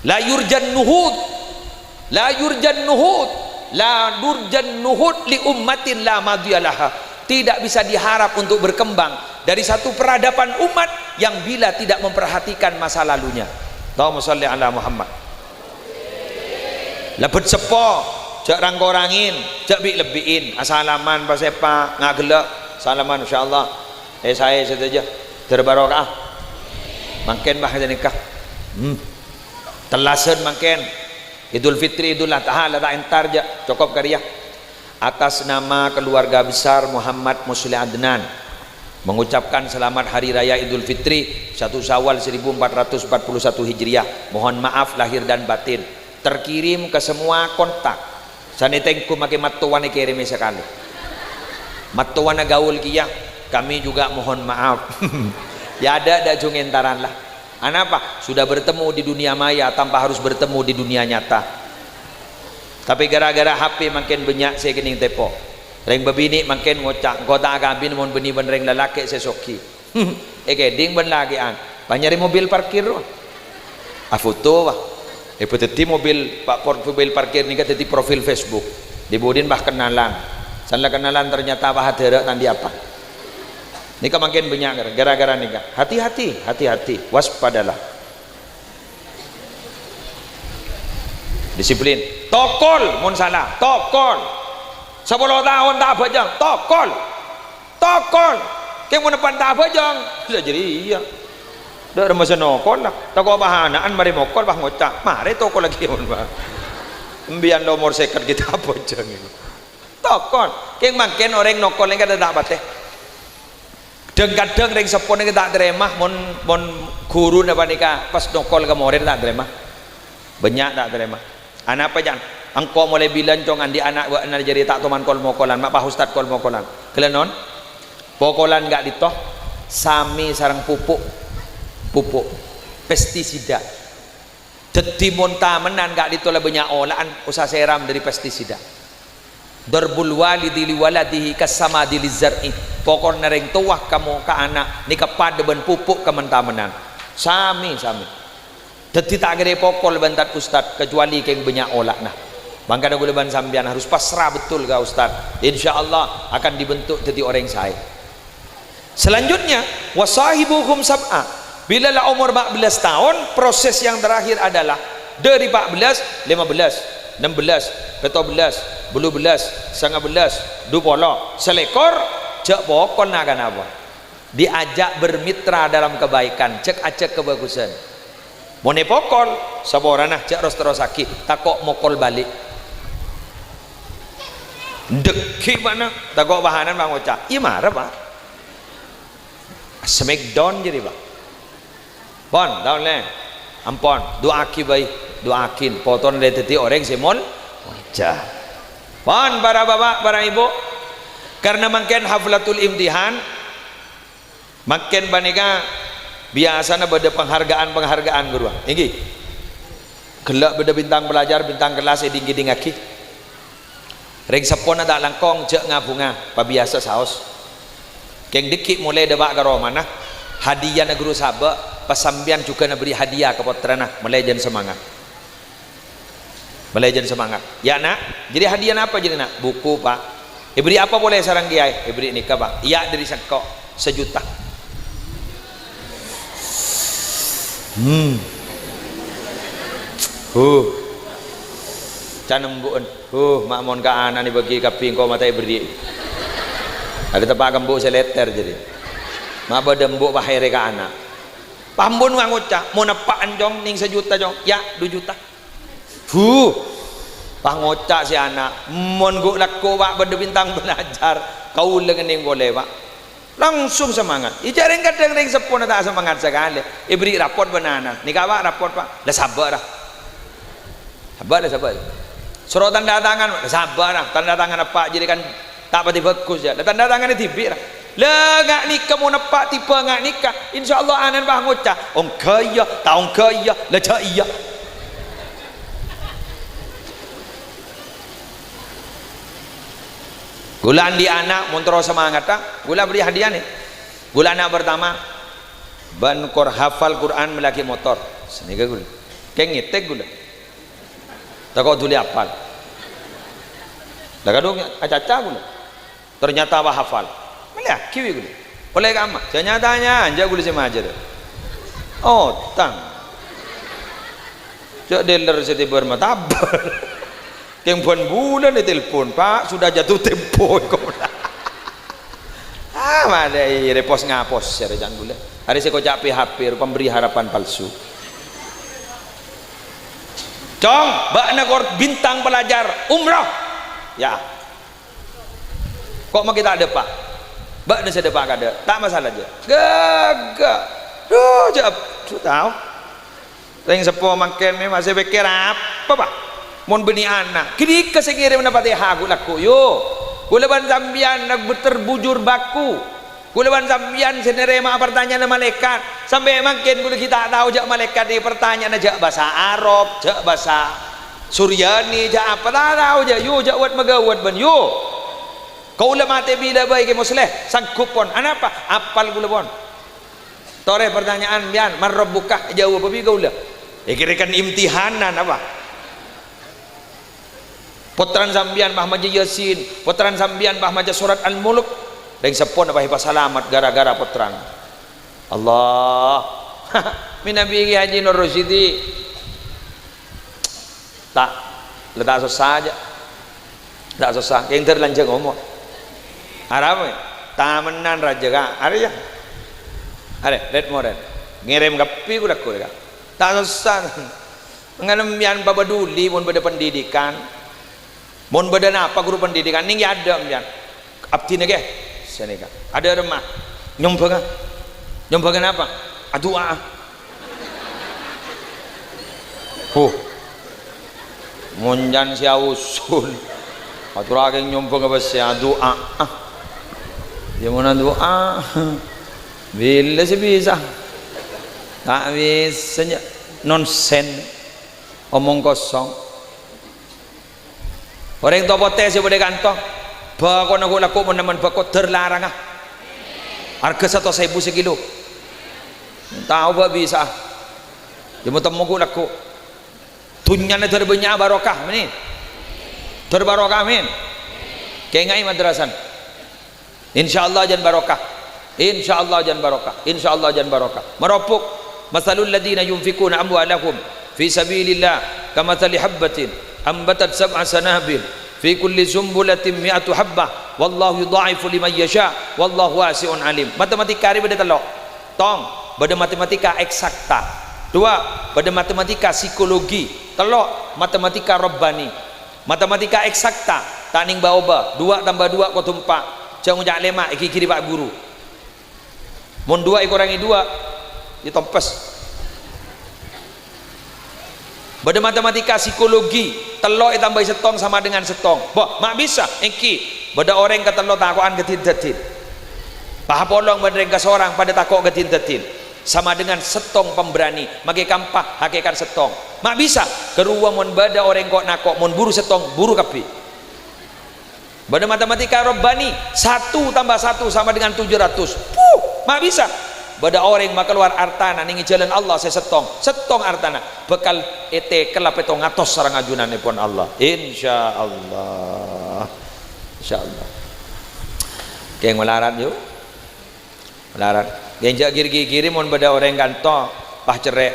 la yurjan nuhud la durjan nuhud li ummatin la madiyalaha tidak bisa diharap untuk berkembang dari satu peradaban umat yang bila tidak memperhatikan masa lalunya. Allahumma shalli ala Muhammad. Lebet sepo jak rangkorangin jak bik lebiin asalaman pasepa ngagelak salaman insyaallah saya saja terbarokah makin bah nikah telasen makin Idul Fitri Idul Adha la tak entar je cukup karya atas nama keluarga besar Muhammad Musli Adnan mengucapkan selamat hari raya Idul Fitri 1 Syawal 1441 Hijriah. Mohon maaf lahir dan batin. Terkirim ke semua kontak sanitengku make matuan kirim sekali matuan gaul kia kami juga mohon maaf ya ada jungentaran lah kenapa sudah bertemu di dunia maya tanpa harus bertemu di dunia nyata tapi gara-gara HP makin banyak saya kening tepo reng bebini makin ngocak kota agabin mohon beni ben reng lalaki sesoki ding ben lagi an banyak mobil parkir foto wah peteti mobil mobil parkir ni tadi profil Facebook dibudin bah kenalan salah kenalan ternyata bah hadera tadi apa nikah makin banyak gara-gara nikah hati-hati waspadalah disiplin tokol mun salah tokol 10 tahun tak bajang tokol kayak mun depan tak bajang sudah jadi iya dah ada masa nokol lah toko bahanaan mari mokol bah ngocak mari tokol lagi mun bah embian nomor seket kita bajang itu tokol kayak makin orang nokol yang kada tak bateh kadang-kadang ring sepon yang tak terima mon guru napa nikah pas nokol ke murid tak terima banyak tak terima anak apa jangan engkau mulai bilang congan di anak buat anak jadi tak toman kol mokolan mak pak ustad kol mokolan kelenon pokolan gak ditoh sami sarang pupuk pestisida jadi montamenan gak ditolak banyak olahan usah seram dari pestisida darbul walidi li waladihi kasamadi lizar'i pokok nereng tuah kamu ke anak ni kepada ben pupuk kementamenan sami jadi tak gede pokok bentar ustad kecuali keng banyak olah nah bangka ada guleban sambian harus pasrah betul ke ustad insyaallah akan dibentuk jadi orang saya. Selanjutnya wasahibuhum sab'a bila lah umur 14 tahun proses yang terakhir adalah dari 14 15 16 17 18 19 20 selekor cek pokok nak kan apa diajak bermitra dalam kebaikan cek acek kebagusan mone pokol saborana cek terus sakit takok mokol balik deki mana takok bahanan bang Oca iya marah pak smackdown jadi pak pon tahun le ampon doaki baik doakin poton dari teti orang semol wajah pon para bapak para ibu karena makin haflatul imtihan makin banyak biasanya beda penghargaan guru ini gelak beda bintang pelajar bintang kelas tinggi dingaki ring sepon ada langkong cek ngabunga pa biasa saos keng dikit mulai debak karo mana hadiah na guru sabak pasambian juga na beri hadiah ke putrana mulai jan semangat ya nak jadi hadiah apa jadi nak buku pak beri apa boleh sarang kiai beri nikah pak iya dari sekok 1 juta canembuan mak mon ka anak ni bagi kaping kau matai beri ada tempat gembuk seleter jadi mak badembuk bahaya ka anak pambun wang ucap mau nepak anjong ning 1 juta jong ya 2 juta pangocak si anak mon guk laku pak beda bintang belajar kau lengening boleh pak langsung semangat ijaring kadang ring sepon tak semangat sekali beri raport benanan ni kawak raport pak dah sabar suruh tanda tangan sabar lah tanda tangan apa jadi kan tak pati bagus ya tanda tangan ni tibi lah ngak nikah mau nepak tipe ngak nikah insyaallah anan bah ngocah kaya taung kaya leca iya gulaan di anak montro semangat tak gula beri hadiah nih gula anak pertama ban kor hafal Quran melaki motor sini ke gula keng ngitek gula tak kau tulis hafal dah kadang acaca gula ternyata apa hafal melihat kiwi gula oleh kamu ternyatanya anja gula sama aja tang cak dealer seti bermatabar keng pun bulan di telepon pak sudah jatuh tempo mana repos ngapos ya jangan gula hari saya kocak PHP pemberi harapan palsu cong bak negor bintang pelajar umrah ya kok mau kita ada pak bak ada pak ada tak masalah aja gagak jawab tahu yang sepuh makin ni masih pikir apa pak mon beni anak kini kesengirim mendapat hagu laku yo kuleban sambian nak terbujur baku kuleban sambian senerema pertanyaan malaikat sampai makin kulit kita tahu jak malaikat di pertanyaan aja bahasa Arab jak bahasa Suryani jak apa tak tahu jak yo jak wat megawat ban yo kau le mate bila baik musleh sangkup pon apa apal kulebon tore pertanyaan bian marrabbuka jawab apa kau le kira-kira imtihanan apa putran sambian bah maja Yasin putran sambian bah maja surat Al-Mulk dan sepon apa hipas selamat gara-gara putran Allah minabi Haji Nur Rasyidi tak letak susah aja tak susah yang terlanjang ngomong Arab tamenan raja ka ada ya ada red moren ngirim kapi ku dak tak susah nganemian babaduli mun beda pendidikan mun beda apa guru pendidikan ning ada mbian abdi nege seneka ada remah nyombagan apa adua munjan sia usul atur lagi nyumpung ke sia doa dia mana doa bila sih bisa tak bisa nonsen omong kosong orang tua pote sih boleh kantong bakon aku laku meneman bakon terlarang harga 1.000 sekilo tahu bah bisa dia mau temu aku laku tunyanya terbanyak barokah ini terbarokah amin kengai madrasan insyaallah jan barokah insyaallah jan barokah insyaallah jan barokah meropok masalul ladina yunfikuna amwalahum fi sabilillah kamathali habbatin ambatat sab'a sanabil fi kulli sumbulatin mi'atu habbah wallahu yudha'ifu liman yasha wallahu wasi'un alim. Matematika hari beda telok tong beda matematika eksakta, dua pada matematika psikologi, telok matematika robbani. Matematika eksakta taning baoba 2 tambah 2 kau tumpak jangan ujak lema iki kiri pak guru mun 2 kurangi 2 ditompes. Pada matematika psikologi telok tambah setong sama dengan setong boh mak bisa iki pada orang ke telok takokan ketin-tetin paha polong pada ke seorang pada takok ketin-tetin sama dengan setong pemberani maki kampah hakikat setong mak bisa kerua mon bada orang kok nakok mon buru setong buru kapi. Pada matematika robbani 1 tambah 1 sama dengan 700 mak bisa pada orang mak keluar artana ningi jalan Allah saya setong artana bekal ete kelap itu ngatos sarang ajunan pun Allah insyaallah insyaallah keng melarat yuk melarat genjak kiri-kiri mon pada orang kanto pah cerai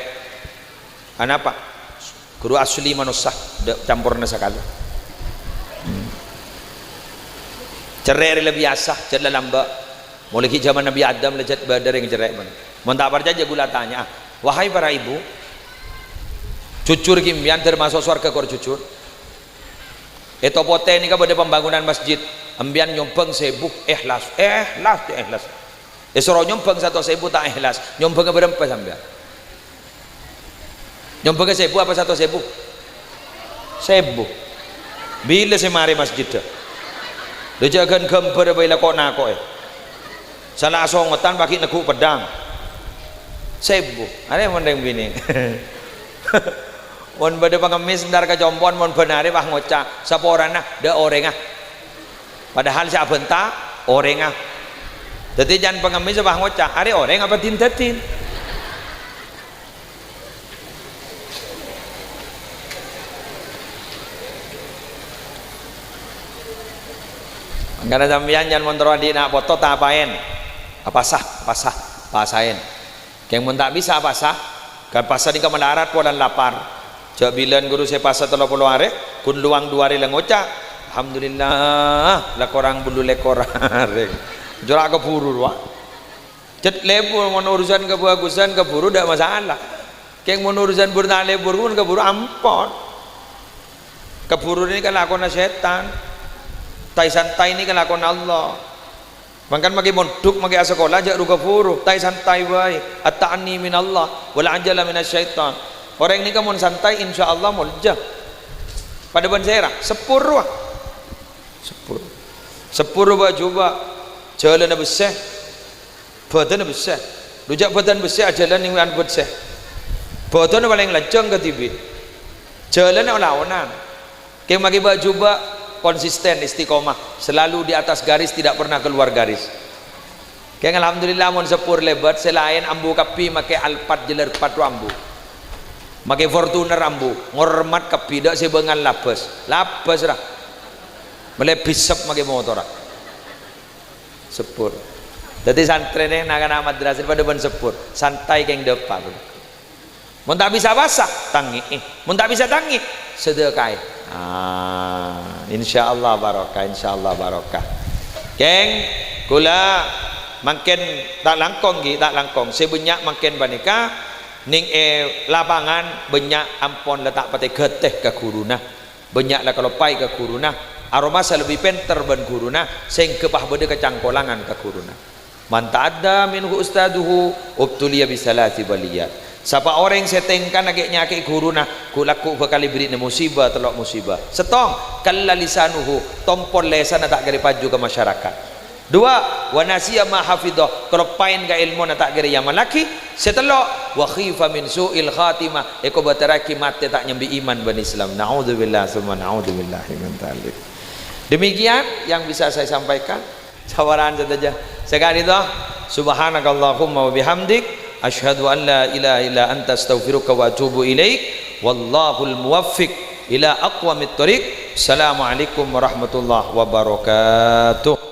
apa guru asli manusia campurna sekali cerai lebih biasa cerai lamba mulai zaman Nabi Adam lejat badar yang cerai mana mon tak percaya gula tanya wahai para ibu cucur kimbian termasuk surga kor cucur itu pote ini pada pembangunan masjid ambian nyompeng 1000 ikhlas Esoro nyompeng 1.000 tak ikhlas nyompeng berapa sampean nyompeng 1.000 apa 1.000 1.000 bila semari masjid dia jangan gambar bila kok nakok salah asongotan pakai neguk pedang 1.000 ada yang mendeng bini mon pada pengemis ndar kejompon mon benare wah ngocak sapa orangna da orengah padahal sak benta orengah dadi jan pengemis wah ngocak are oreng apa tintetin karena sampeyan jan montro di nak foto tak apain apa sah pasain yang mun tak bisa apa sah kan pasar ni melarat polan lapar jak bilan guru saya pasar 30 hari kun luang 2 hari lengoca alhamdulillah lah korang bulu lekor hari jorak keburu wah cet lebur mon urusan kebagusan keburu dak masalah keng mon urusan burna lebur pun keburu ampon keburu ini kan lakon setan tai santai ini kan lakon Allah mangkan magi monduk magi sekolah jak ruga furu tai santai wae at-ta'anni min Allah wal ajala minasyaitan orang ini kamu santai insyaallah mulja pada banjera sepur coba jalan besar badan besar rujak badan besar jalan yang besar badan paling lancang ke tibit jalan lawanan kayak magi baju konsisten istiqomah selalu di atas garis tidak pernah keluar garis kayak alhamdulillah mon sepur lebat selain ambu kapi make alpat jeler patu ambu make Fortuner ambu ngormat kapi dak sebengan lapes lah mele bisep make motor sepur jadi santrene nak madrasah pada ben sepur santai keng depan mun tak bisa basah tangi mun tak bisa tangi sedekah insyaallah barokah keng kula makin tak langkong sebanyak makin banika ning lapangan banyak ampon letak pate geteh ke guruna banyak lah kalau pai ke guruna aroma lebih penter ban guruna sing kepah bede kecangkolangan ke guruna man ta'adda minhu ustaduhu ubtuliya bisalati baliyat siapa orang yang setengkan agaknya ke guru nah ku laku bakal beri musibah telok musibah setong kalla lisanuhu tompol lesan tak gari paju ke masyarakat. Dua, wa nasiya ma hafidhah kelopain ka ilmu na tak gari yang laki. Setelok wa khifa min su'il khatimah eko bataraki mate tak nyambi iman ban Islam. Naudzubillah summa naudzubillah min dzalik. Demikian yang bisa saya sampaikan. Sawaran saja. Sekali itu subhanakallahumma wa bihamdik asyhadu an la ilaha illa anta astaghfiruka wa atubu ilaik wallahul muwaffiq ila aqwamit thoriq. Assalamualaikum warahmatullahi wabarakatuh.